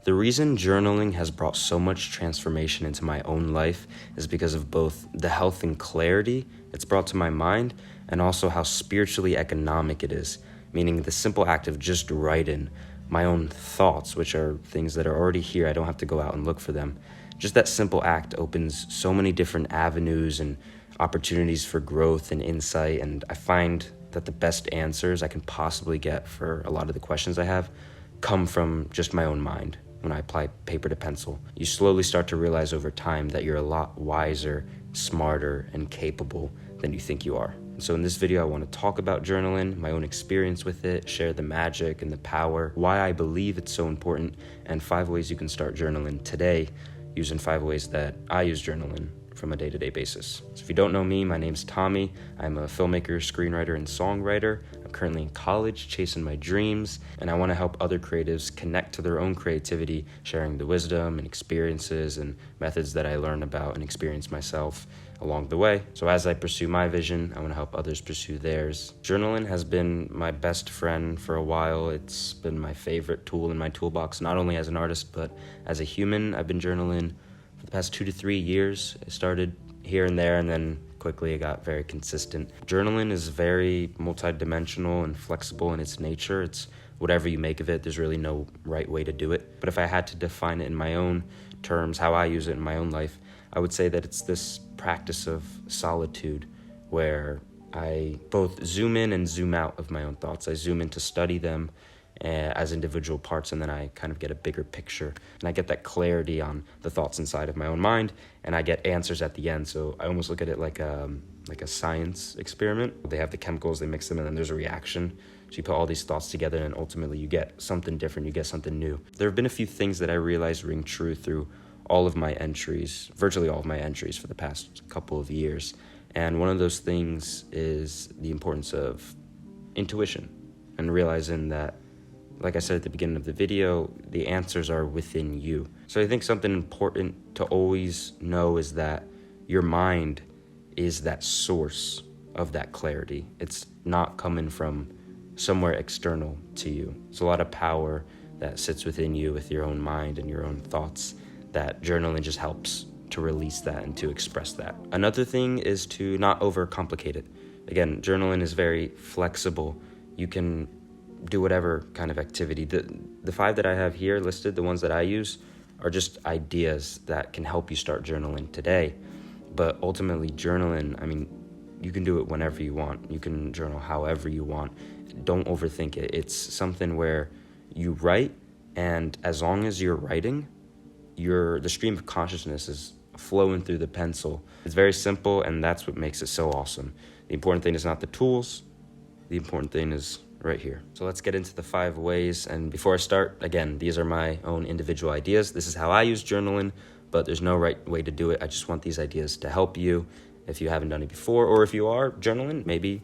The reason journaling has brought so much transformation into my own life is because of both the health and clarity it's brought to my mind and also how spiritually economic it is, meaning the simple act of just writing my own thoughts, which are things that are already here. I don't have to go out and look for them. Just that simple act opens so many different avenues and opportunities for growth and insight, and I find that the best answers I can possibly get for a lot of the questions I have come from just my own mind. When I apply paper to pencil, you slowly start to realize over time that you're a lot wiser, smarter, and capable than you think you are. And so in this video, I want to talk about journaling, my own experience with it, share the magic and the power, why I believe it's so important, and 5 ways you can start journaling today using 5 ways that I use journaling from a day-to-day basis. So if you don't know me, my name's Tommy. I'm a filmmaker, screenwriter, and songwriter. I'm currently in college, chasing my dreams, and I want to help other creatives connect to their own creativity, sharing the wisdom and experiences and methods that I learn about and experience myself along the way. So as I pursue my vision, I want to help others pursue theirs. Journaling has been my best friend for a while. It's been my favorite tool in my toolbox, not only as an artist, but as a human. I've been journaling for the past 2 to 3 years. I started here and there, and then quickly it got very consistent. Journaling is very multidimensional and flexible in its nature. It's whatever you make of it. There's really no right way to do it. But if I had to define it in my own terms, how I use it in my own life, I would say that it's this practice of solitude where I both zoom in and zoom out of my own thoughts. I zoom in to study them as individual parts, and then I kind of get a bigger picture, and I get that clarity on the thoughts inside of my own mind, and I get answers at the end. So I almost look at it like a science experiment. They have the chemicals, they mix them, and then there's a reaction. So you put all these thoughts together, and ultimately you get something different, you get something new. There have been a few things that I realized ring true through all of my entries, virtually all of my entries for the past couple of years. And one of those things is the importance of intuition and realizing that, like I said at the beginning of the video, the answers are within you. So I think something important to always know is that your mind is that source of that clarity. It's not coming from somewhere external to you. It's a lot of power that sits within you with your own mind and your own thoughts, that journaling just helps to release that and to express that. Another thing is to not overcomplicate it. Again, journaling is very flexible. You can do whatever kind of activity. The 5 that I have here listed, the ones that I use, are just ideas that can help you start journaling today. But ultimately, journaling, I mean, you can do it whenever you want. You can journal however you want. Don't overthink it. It's something where you write, and as long as you're writing, the stream of consciousness is flowing through the pencil. It's very simple, and that's what makes it so awesome. The important thing is not the tools. The important thing is right here. So let's get into the 5 ways. And before I start, again, these are my own individual ideas. This is how I use journaling, but there's no right way to do it. I just want these ideas to help you if you haven't done it before, or if you are journaling, maybe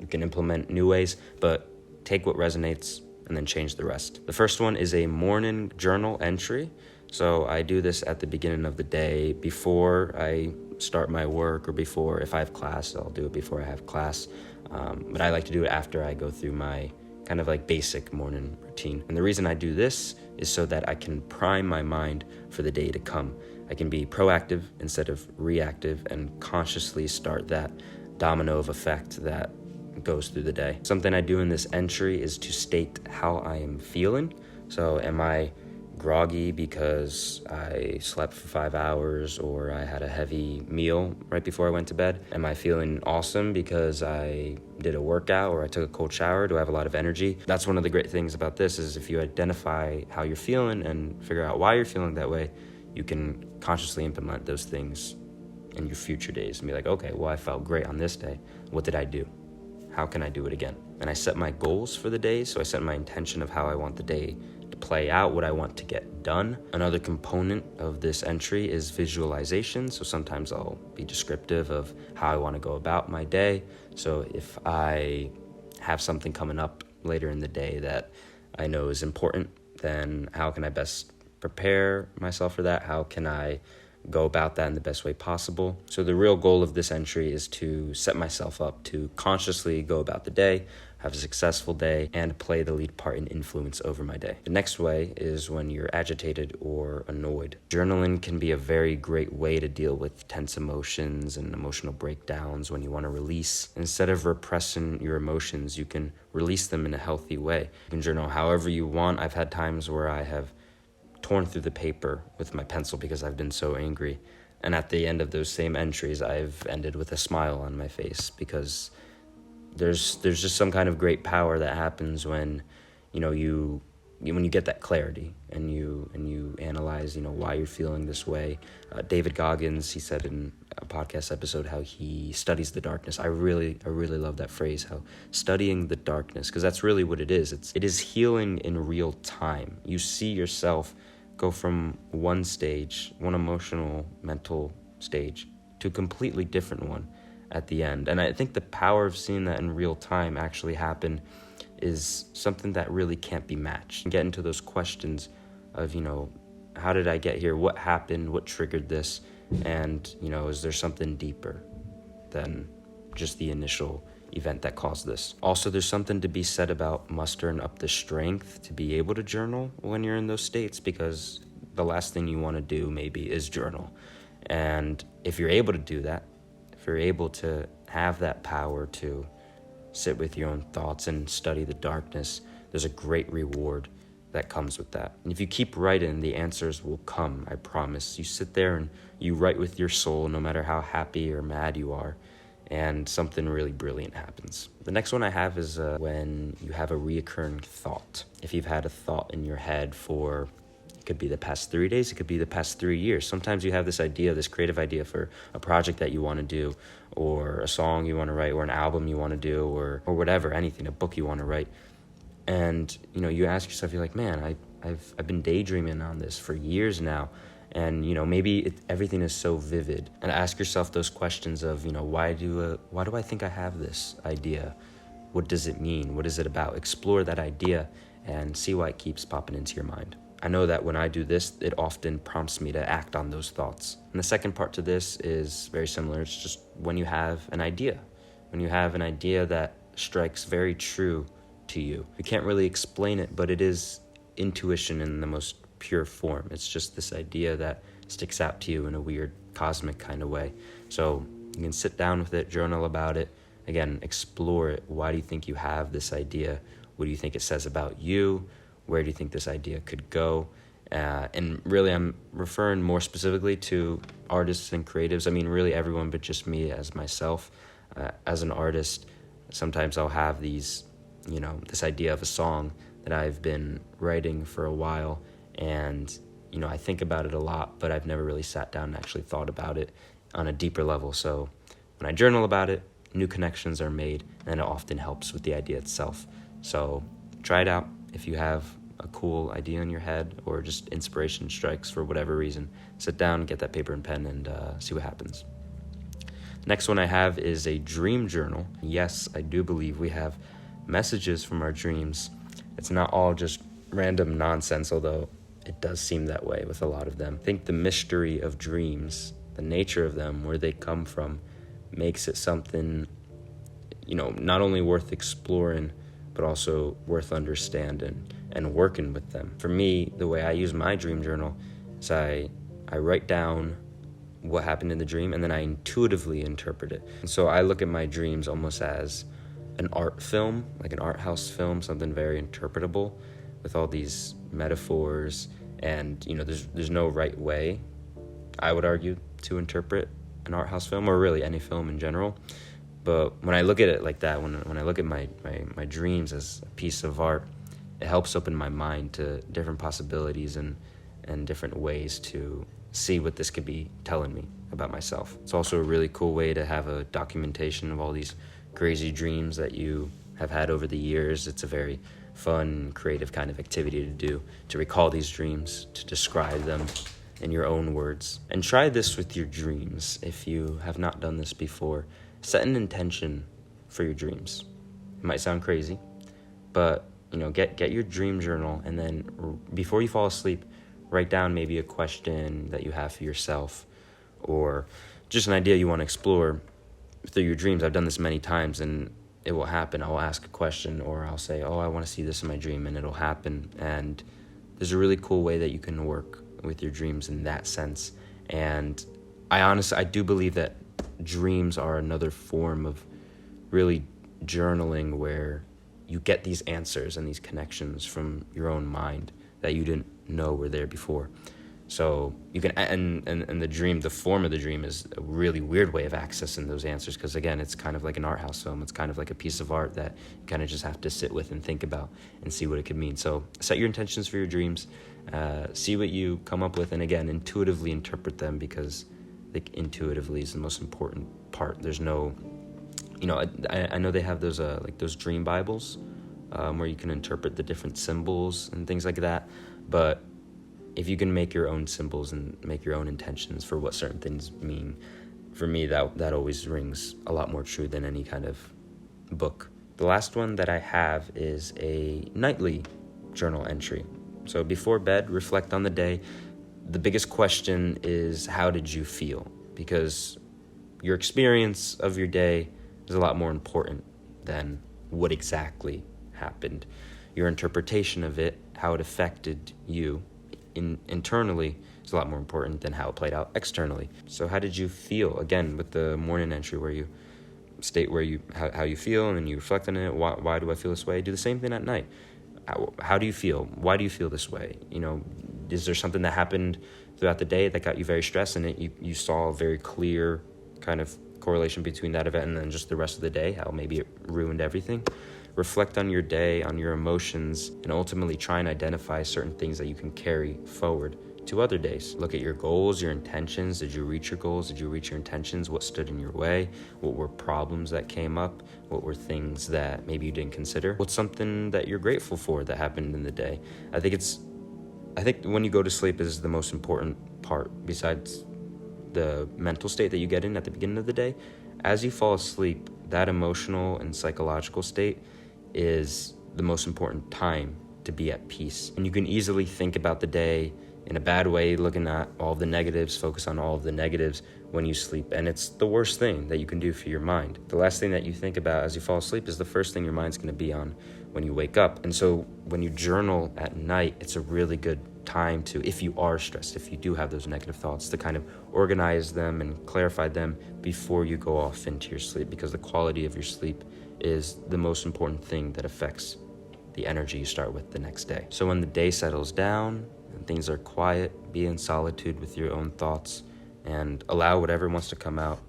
you can implement new ways, but take what resonates and then change the rest. The first one is a morning journal entry. So I do this at the beginning of the day before I start my work, or before, if I have class, I'll do it before I have class. But I like to do it after I go through my kind of like basic morning routine. And the reason I do this is so that I can prime my mind for the day to come. I can be proactive instead of reactive and consciously start that domino of effect that goes through the day. Something I do in this entry is to state how I am feeling. So am I groggy because I slept for 5 hours, or I had a heavy meal right before I went to bed? Am I feeling awesome because I did a workout or I took a cold shower? Do I have a lot of energy? That's one of the great things about this, is if you identify how you're feeling and figure out why you're feeling that way, you can consciously implement those things in your future days and be like, okay, well, I felt great on this day. What did I do? How can I do it again? And I set my goals for the day. So I set my intention of how I want the day to play out, what I want to get done. Another component of this entry is visualization. So sometimes I'll be descriptive of how I want to go about my day. So if I have something coming up later in the day that I know is important, then how can I best prepare myself for that? How can I go about that in the best way possible? So the real goal of this entry is to set myself up to consciously go about the day have a successful day, and play the lead part in influence over my day. The next way is when you're agitated or annoyed. Journaling can be a very great way to deal with tense emotions and emotional breakdowns when you want to release. Instead of repressing your emotions, you can release them in a healthy way. You can journal however you want. I've had times where I have torn through the paper with my pencil because I've been so angry. And at the end of those same entries, I've ended with a smile on my face, because there's just some kind of great power that happens when, when you get that clarity and you analyze, why you're feeling this way. David Goggins, he said in a podcast episode how he studies the darkness. I really love that phrase, how studying the darkness, because that's really what it is. It is healing in real time. You see yourself go from one stage, one emotional, mental stage, to a completely different one at the end. And I think the power of seeing that in real time actually happen is something that really can't be matched. Get into those questions of, how did I get here? What happened? What triggered this? And, is there something deeper than just the initial event that caused this? Also, there's something to be said about mustering up the strength to be able to journal when you're in those states, because the last thing you want to do maybe is journal. And if you're able to do that, if you're able to have that power to sit with your own thoughts and study the darkness, there's a great reward that comes with that. And if you keep writing, the answers will come, I promise. You sit there and you write with your soul, no matter how happy or mad you are, and something really brilliant happens. The next one I have is when you have a reoccurring thought. If you've had a thought in your head for, it could be the past 3 days, it could be the past 3 years. Sometimes you have this idea, this creative idea for a project that you want to do, or a song you want to write, or an album you want to do, or whatever, anything, a book you want to write. And, you ask yourself, you're like, man, I've been daydreaming on this for years now. And, maybe everything is so vivid. And ask yourself those questions of, why do I think I have this idea? What does it mean? What is it about? Explore that idea and see why it keeps popping into your mind. I know that when I do this, it often prompts me to act on those thoughts. And the second part to this is very similar. It's just when you have an idea. When you have an idea that strikes very true to you. You can't really explain it, but it is intuition in the most pure form. It's just this idea that sticks out to you in a weird cosmic kind of way. So you can sit down with it, journal about it. Again, explore it. Why do you think you have this idea? What do you think it says about you? Where do you think this idea could go? And really, I'm referring more specifically to artists and creatives. I mean, really everyone, but just me as myself. As an artist, sometimes I'll have these, this idea of a song that I've been writing for a while. And, I think about it a lot, but I've never really sat down and actually thought about it on a deeper level. So when I journal about it, new connections are made, and it often helps with the idea itself. So try it out. If you have a cool idea in your head or just inspiration strikes for whatever reason, sit down, get that paper and pen, and see what happens. Next one I have is a dream journal. Yes, I do believe we have messages from our dreams. It's not all just random nonsense, although it does seem that way with a lot of them. I think the mystery of dreams, the nature of them, where they come from, makes it something, not only worth exploring, but also worth understanding and working with them. For me, the way I use my dream journal is I write down what happened in the dream, and then I intuitively interpret it. And so I look at my dreams almost as an art film, like an art house film, something very interpretable with all these metaphors. And, there's no right way, I would argue, to interpret an art house film, or really any film in general. But when I look at it like that, when I look at my dreams as a piece of art, it helps open my mind to different possibilities and different ways to see what this could be telling me about myself. It's also a really cool way to have a documentation of all these crazy dreams that you have had over the years. It's a very fun, creative kind of activity to do, to recall these dreams, to describe them in your own words. And try this with your dreams if you have not done this before. Set an intention for your dreams. It might sound crazy, but get your dream journal, and then before you fall asleep, write down maybe a question that you have for yourself, or just an idea you want to explore through your dreams. I've done this many times, and it will happen. I'll ask a question, or I'll say, oh, I want to see this in my dream, and it'll happen. And there's a really cool way that you can work with your dreams in that sense. And I do believe that dreams are another form of really journaling, where you get these answers and these connections from your own mind that you didn't know were there before. So you can, and the dream, the form of the dream is a really weird way of accessing those answers, because again, it's kind of like an art house film. It's kind of like a piece of art that you kind of just have to sit with and think about and see what it could mean. So set your intentions for your dreams, see what you come up with, and again, intuitively interpret them, because like intuitively is the most important part. There's no, I know they have those like those dream Bibles, where you can interpret the different symbols and things like that, but if you can make your own symbols and make your own intentions for what certain things mean, for me, that always rings a lot more true than any kind of book. The last one that I have is a nightly journal entry. So before bed, reflect on the day. The biggest question is, how did you feel? Because your experience of your day is a lot more important than what exactly happened. Your interpretation of it, how it affected you internally, is a lot more important than how it played out externally. So how did you feel? Again, with the morning entry, where you state how you feel, and then you reflect on it. Why do I feel this way? Do the same thing at night. How do you feel? Why do you feel this way? Is there something that happened throughout the day that got you very stressed, and you saw a very clear kind of correlation between that event and then just the rest of the day, how maybe it ruined everything? Reflect on your day, on your emotions, and ultimately try and identify certain things that you can carry forward to other days. Look at your goals, your intentions. Did you reach your goals? Did you reach your intentions? What stood in your way? What were problems that came up? What were things that maybe you didn't consider? What's something that you're grateful for that happened in the day? I think when you go to sleep is the most important part, besides the mental state that you get in at the beginning of the day. As you fall asleep, that emotional and psychological state is the most important time to be at peace. And you can easily think about the day in a bad way, looking at all of the negatives, focus on all of the negatives when you sleep. And it's the worst thing that you can do for your mind. The last thing that you think about as you fall asleep is the first thing your mind's going to be on when you wake up. And so when you journal at night, it's a really good time to, if you are stressed, if you do have those negative thoughts, to kind of organize them and clarify them before you go off into your sleep, because the quality of your sleep is the most important thing that affects the energy you start with the next day. So when the day settles down and things are quiet, be in solitude with your own thoughts and allow whatever wants to come out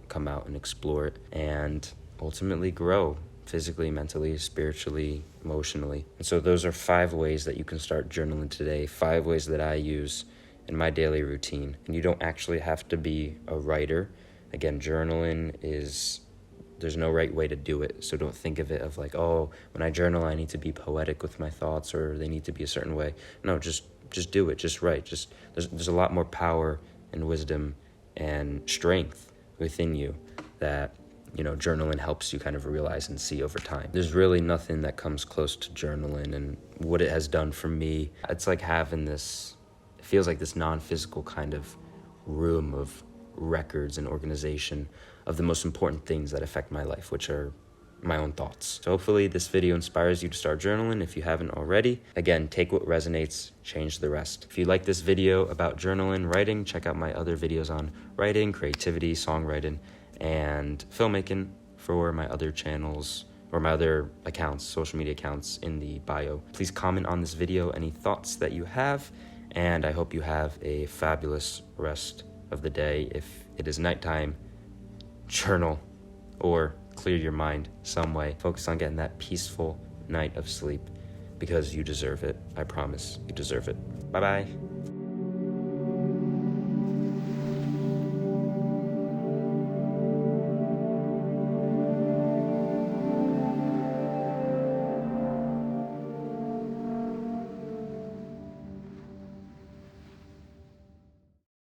and explore it, and ultimately grow physically, mentally, spiritually, emotionally. And so those are 5 ways that you can start journaling today, 5 ways that I use in my daily routine. And you don't actually have to be a writer. Again, journaling there's no right way to do it. So don't think of it of like, oh, when I journal, I need to be poetic with my thoughts, or they need to be a certain way. No, just do it, just write. There's a lot more power and wisdom and strength within you that journaling helps you kind of realize and see over time. There's really nothing that comes close to journaling and what it has done for me. It's like having it feels like this non-physical kind of room of records and organization of the most important things that affect my life, which are my own thoughts. So hopefully this video inspires you to start journaling if you haven't already. Again, take what resonates, change the rest. If you like this video about journaling, writing, check out my other videos on writing, creativity, songwriting, and filmmaking for my other channels or my other accounts, social media accounts in the bio. Please comment on this video any thoughts that you have, and I hope you have a fabulous rest of the day. If it is nighttime, journal or clear your mind some way. Focus on getting that peaceful night of sleep, because you deserve it. I promise you deserve it. Bye-bye.